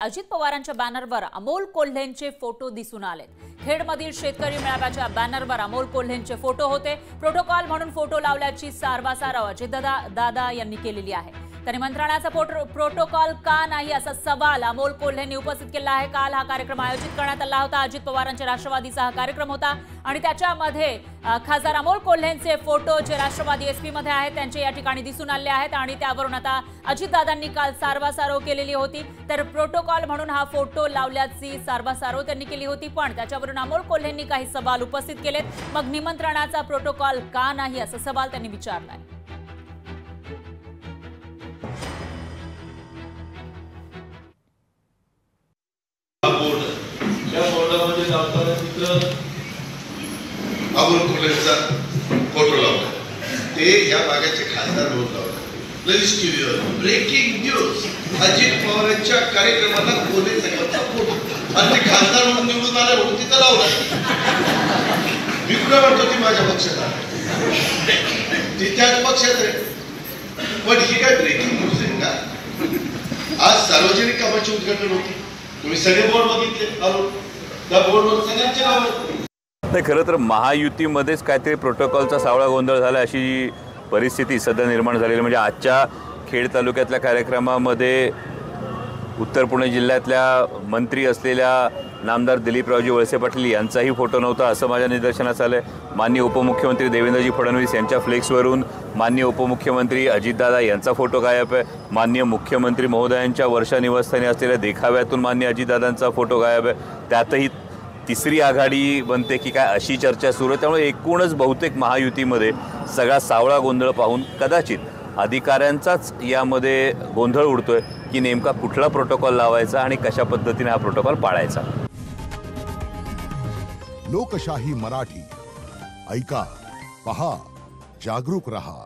अजित पवारांच्या बॅनरवर अमोल कोल्हेंचे फोटो दिसून आलेत। खेडमधील शेतकरी मेळाव्याच्या बॅनरवर अमोल कोल्हेंचे फोटो होते। प्रोटोकॉल म्हणून फोटो लावल्याची सारवासारव अजितदादा यांनी केलेली आहे। तरी मंत्रालयाचा प्रोटोकॉल का नाही असा सवाल अमोल कोल्हेंनी उपस्थित केला आहे। काल हा कार्यक्रम आयोजित करण्यात आला होता। अजित पवारांच्या राष्ट्रवादीचा हा कार्यक्रम होता आणि त्याच्यामध्ये खासदार अमोल कोल्हेंचे फोटो जे राष्ट्रवादी एसपी मध्ये आहेत त्यांचे या ठिकाणी दिसून आले आहेत आणि त्यावरून आता अजितदादांनी काल सारवासारव केलेली होती। तर प्रोटोकॉल म्हणून हा फोटो लावल्याची सारवासारव त्यांनी केली होती, पण त्याच्यावरून अमोल कोल्हेंनी काही सवाल उपस्थित केलेत। मग निमंत्रणाचा प्रोटोकॉल का नाही असा सवाल त्यांनी विचारलाय। अमोल कोल्हेंचा फोटो लावला ते या भागाचे खासदार म्हणून लावला। लगेच टीव्हीवर ब्रेकिंग न्यूज, अजित पवारांच्या कार्यक्रमाला कोल्हे साहेबांचा फोटो आणि ते खासदार म्हणून निवडून आले म्हणून तिथं लावला। मी कुठे म्हणतो ती माझ्या पक्षात आहे, ती त्याच पक्षात आहे, पण ही काय ब्रेकिंग न्यूज आहे का? आज सार्वजनिक कामाची उद्घाटन होती, तुम्ही सगळे बोर्ड बघितले, त्या बोर्डवर सगळ्यांचे नाव नाही। खरं तर महायुतीमध्येच काहीतरी प्रोटोकॉलचा सावळा गोंधळ झाला अशी परिस्थिती सध्या निर्माण झालेली। म्हणजे आजच्या खेड तालुक्यातल्या कार्यक्रमामध्ये उत्तर पुणे जिल्ह्यातल्या मंत्री असलेल्या नामदार दिलीपरावजी वळसे पाटील यांचाही फोटो नव्हता असं माझ्या निदर्शनास आलं आहे। माननीय उपमुख्यमंत्री देवेंद्रजी फडणवीस यांच्या फ्लेक्सवरून माननीय उपमुख्यमंत्री अजितदादा यांचा फोटो गायब आहे। माननीय मुख्यमंत्री महोदयांच्या वर्षा निवासस्थानी असलेल्या देखाव्यातून माननीय अजितदादांचा फोटो गायब आहे। त्यातही तिसरी आघाडी बनते की काय अशी चर्चा सुरू आहे। त्यामुळे एकूणच बहुतेक महायुतीमध्ये सगळा सावळा गोंधळ पाहून कदाचित अधिकाऱ्यांचाच यामध्ये गोंधळ उडतोय की नेमका कुठला प्रोटोकॉल लावायचा आणि कशा पद्धतीने हा प्रोटोकॉल पाळायचा। लोकशाही मराठी ऐका, पहा, जागरूक रहा।